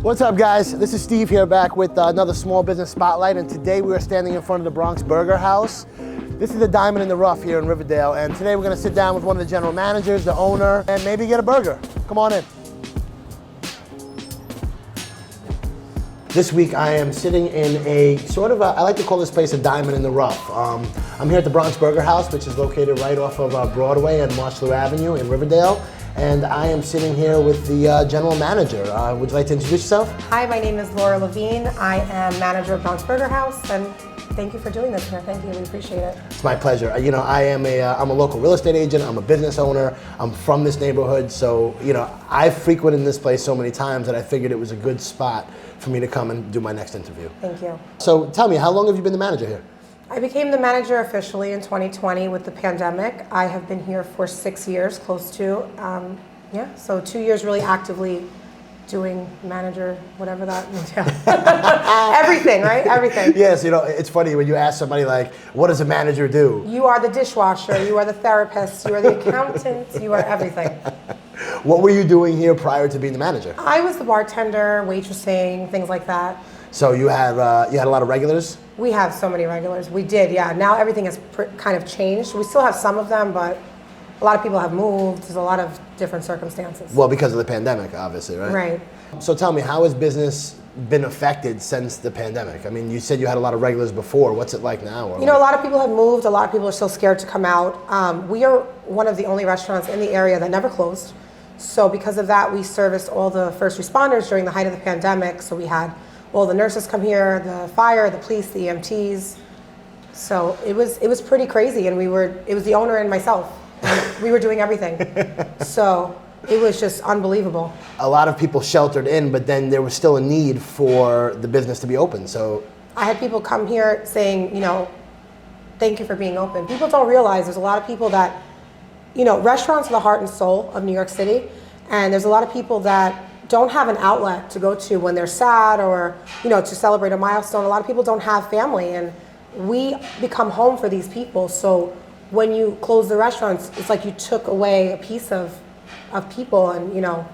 What's up, guys? This is Steve here, back with another small business spotlight, and today we are standing in front of the Bronx Burger House. This is the diamond in the rough here in Riverdale, and today we're going to sit down with one of the general managers, the owner, and maybe get a burger. Come on in. This week I am sitting in a sort of I like to call this place a diamond in the rough. I'm here at the Bronx Burger House, which is located right off of Broadway and Mosholu Avenue in Riverdale. And I am sitting here with the general manager. Would you like to introduce yourself? Hi, my name is Laura Levine. I am manager of Bronx Burger House, and thank you for doing this here. Thank you, we appreciate it. It's my pleasure. You know, I'm a local real estate agent. I'm a business owner. I'm from this neighborhood, so you know, I've frequented this place so many times that I figured it was a good spot for me to come and do my next interview. Thank you. So tell me, how long have you been the manager here? I became the manager officially in 2020 with the pandemic. I have been here for 6 years, close to. So 2 years really actively doing manager, whatever that entails. Everything, right? Everything. Yes, you know, it's funny when you ask somebody like, what does a manager do? You are the dishwasher, you are the therapist, you are the accountant, you are everything. What were you doing here prior to being the manager? I was the bartender, waitressing, things like that. So you had a lot of regulars? We have so many regulars. We did, yeah. Now everything has kind of changed. We still have some of them, but a lot of people have moved. There's a lot of different circumstances. Well, because of the pandemic, obviously, right? Right. So tell me, how has business been affected since the pandemic? I mean, you said you had a lot of regulars before. What's it like now? You know, a lot of people have moved. A lot of people are still scared to come out. We are one of the only restaurants in the area that never closed. So because of that, we serviced all the first responders during the height of the pandemic. So we had all the nurses come here, the fire, the police, the EMTs. So it was pretty crazy, and it was the owner and myself. And we were doing everything. So it was just unbelievable. A lot of people sheltered in, but then there was still a need for the business to be open. So I had people come here saying, you know, thank you for being open. People don't realize there's a lot of people that, you know, restaurants are the heart and soul of New York City. And there's a lot of people that don't have an outlet to go to when they're sad or, you know, to celebrate a milestone. A lot of people don't have family, and we become home for these people. So when you close the restaurants, it's like you took away a piece of people. And you know,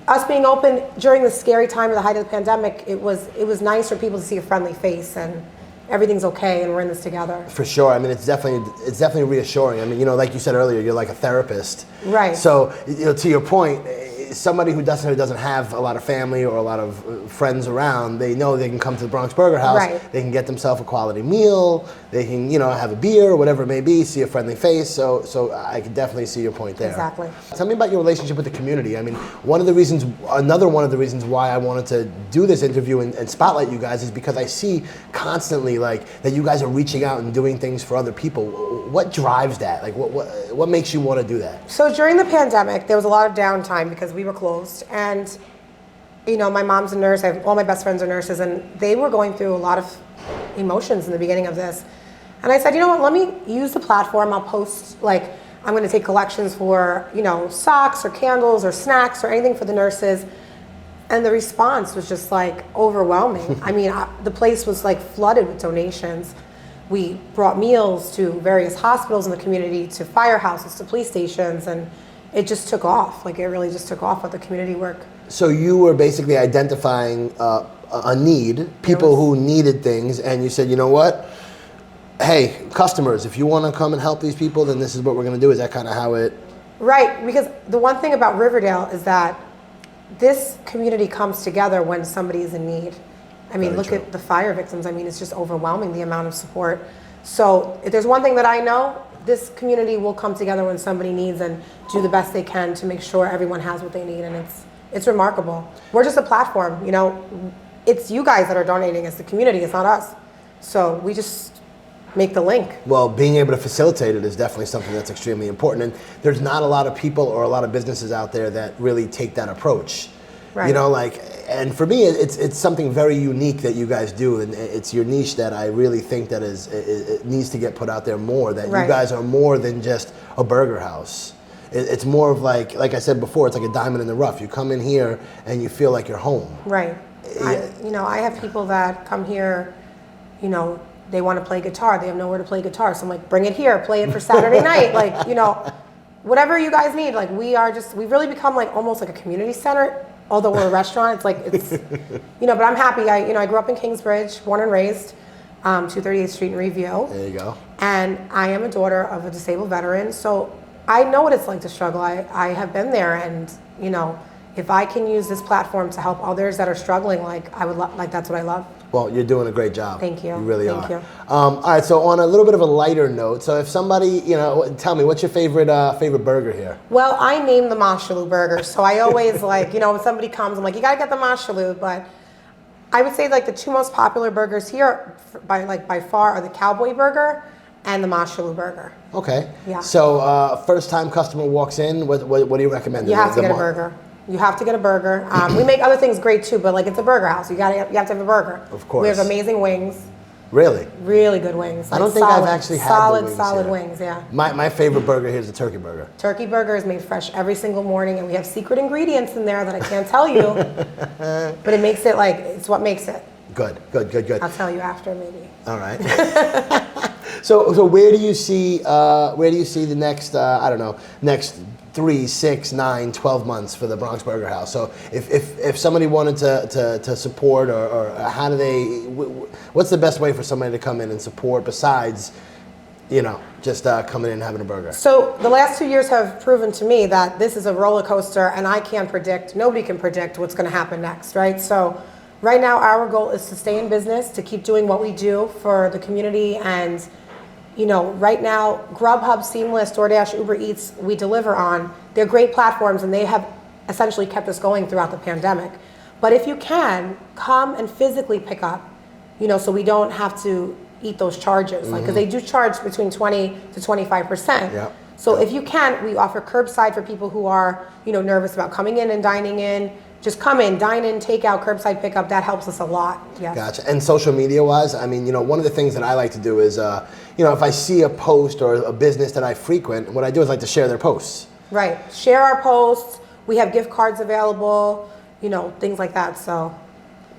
us being open during the scary time of the height of the pandemic, it was nice for people to see a friendly face and everything's okay and we're in this together. For sure. I mean, it's definitely reassuring. I mean, you know, like you said earlier, you're like a therapist. Right. So, you know, to your point, somebody who doesn't have a lot of family or a lot of friends around, they know they can come to the Bronx Burger House. Right. They can get themselves a quality meal. They can, you know, have a beer or whatever it may be, see a friendly face. So I can definitely see your point there. Exactly. Tell me about your relationship with the community. I mean, another one of the reasons why I wanted to do this interview and spotlight you guys is because I see constantly like that you guys are reaching out and doing things for other people. What drives that? Like what makes you want to do that? So during the pandemic, there was a lot of downtime because we were closed, and you know, my mom's a nurse. All my best friends are nurses, and they were going through a lot of emotions in the beginning of this. And I said, you know what, let me use the platform. I'll post, like, I'm going to take collections for, you know, socks or candles or snacks or anything for the nurses. And the response was just like overwhelming. I mean, the place was like flooded with donations. We brought meals to various hospitals in the community, to firehouses, to police stations, and it just took off. Like, it really just took off with the community work. So you were basically identifying a need, people who needed things, and you said, you know what? Hey, customers, if you want to come and help these people, then this is what we're going to do. Is that kind of how it... Right, because the one thing about Riverdale is that this community comes together when somebody is in need. I mean, look at the fire victims. I mean, it's just overwhelming, the amount of support. So if there's one thing that I know, this community will come together when somebody needs and do the best they can to make sure everyone has what they need, and it's remarkable. We're just a platform, you know. It's you guys that are donating. It's the community. It's not us. So we just make the link. Well, being able to facilitate it is definitely something that's extremely important, and there's not a lot of people or a lot of businesses out there that really take that approach. Right. You know, like, and for me, it's something very unique that you guys do, and it's your niche that I really think that it needs to get put out there more. That you guys are more than just a burger house. It's more of like I said before, it's like a diamond in the rough. You come in here and you feel like you're home. Right. I have people that come here, you know, they want to play guitar. They have nowhere to play guitar. So I'm like, bring it here, play it for Saturday night. Like, you know, whatever you guys need. Like, we've really become like almost like a community center although we're a restaurant, it's like, it's, but I'm happy. I grew up in Kingsbridge, born and raised, 238th Street in Review. There you go. And I am a daughter of a disabled veteran, so I know what it's like to struggle. I have been there, and, if I can use this platform to help others that are struggling, that's what I love. Well, you're doing a great job. Thank you. You really are. Thank you. All right, so on a little bit of a lighter note, so if somebody, tell me, what's your favorite burger here? Well, I named the Mosholu burger, so I always when somebody comes, I'm like, you gotta get the Mosholu, but I would say the two most popular burgers here by far are the Cowboy Burger and the Mosholu Burger. Okay. Yeah. So first time customer walks in, what do you recommend? You have to get a burger. You have to get a burger. We make other things great too, but it's a burger house. You have to have a burger. Of course. We have amazing wings. Really? Really good wings. I don't think I've actually had the wings solid here. wings, yeah. My favorite burger here is the turkey burger. Turkey burger is made fresh every single morning, and we have secret ingredients in there that I can't tell you, but it makes it it's what makes it. Good. I'll tell you after, maybe. All right. So where do you see the next 3, 6, 9, 12 months for the Bronx Burger House? So if somebody wanted to support, or how do they, what's the best way for somebody to come in and support besides, just coming in and having a burger? So the last 2 years have proven to me that this is a roller coaster, and nobody can predict what's going to happen next, right? So right now our goal is to stay in business, to keep doing what we do for the community, and right now, Grubhub, Seamless, DoorDash, Uber Eats, we deliver on. They're great platforms, and they have essentially kept us going throughout the pandemic. But if you can, come and physically pick up, so we don't have to eat those charges. Because they do charge between 20 to 25%. Yep. So if you can, we offer curbside for people who are, nervous about coming in and dining in. Just come in, dine in, take out, curbside pickup. That helps us a lot. Yes. Gotcha. And social media wise, one of the things that I like to do is, if I see a post or a business that I frequent, what I do is like to share their posts. Right. Share our posts. We have gift cards available, things like that. So,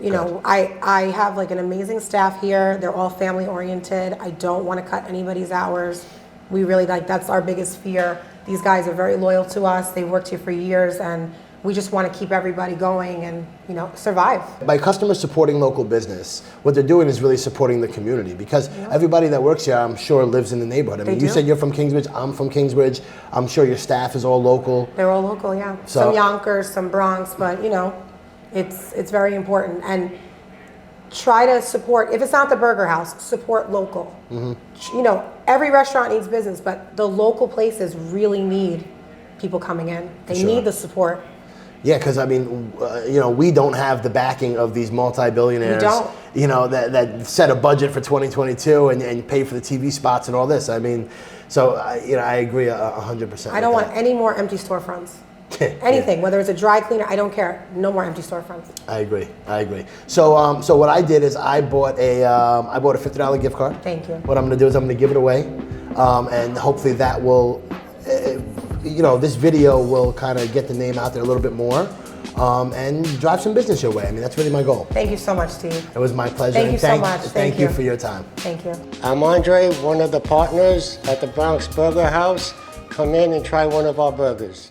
I have an amazing staff here. They're all family oriented. I don't want to cut anybody's hours. We really that's our biggest fear. These guys are very loyal to us. They worked here for years, and we just want to keep everybody going and, survive. By customers supporting local business, what they're doing is really supporting the community, because everybody that works here, I'm sure, lives in the neighborhood. You said you're from Kingsbridge, I'm from Kingsbridge. I'm sure your staff is all local. They're all local, yeah. So, some Yonkers, some Bronx, but, it's very important. And try to support, if it's not the burger house, support local. Every restaurant needs business, but the local places really need people coming in. They need the support. Yeah, because we don't have the backing of these multi-billionaires. We don't. That set a budget for 2022 and pay for the TV spots and all this. I agree 100%. I don't want any more empty storefronts. Anything, whether it's a dry cleaner, I don't care. No more empty storefronts. I agree. So what I did is I bought a $50 gift card. Thank you. What I'm going to do is I'm going to give it away, and hopefully that will. This video will kind of get the name out there a little bit more, and drive some business your way. That's really my goal. Thank you so much, Steve. It was my pleasure. Thank you so much. Thank you for your time. Thank you. I'm Andre, one of the partners at the Bronx Burger House. Come in and try one of our burgers.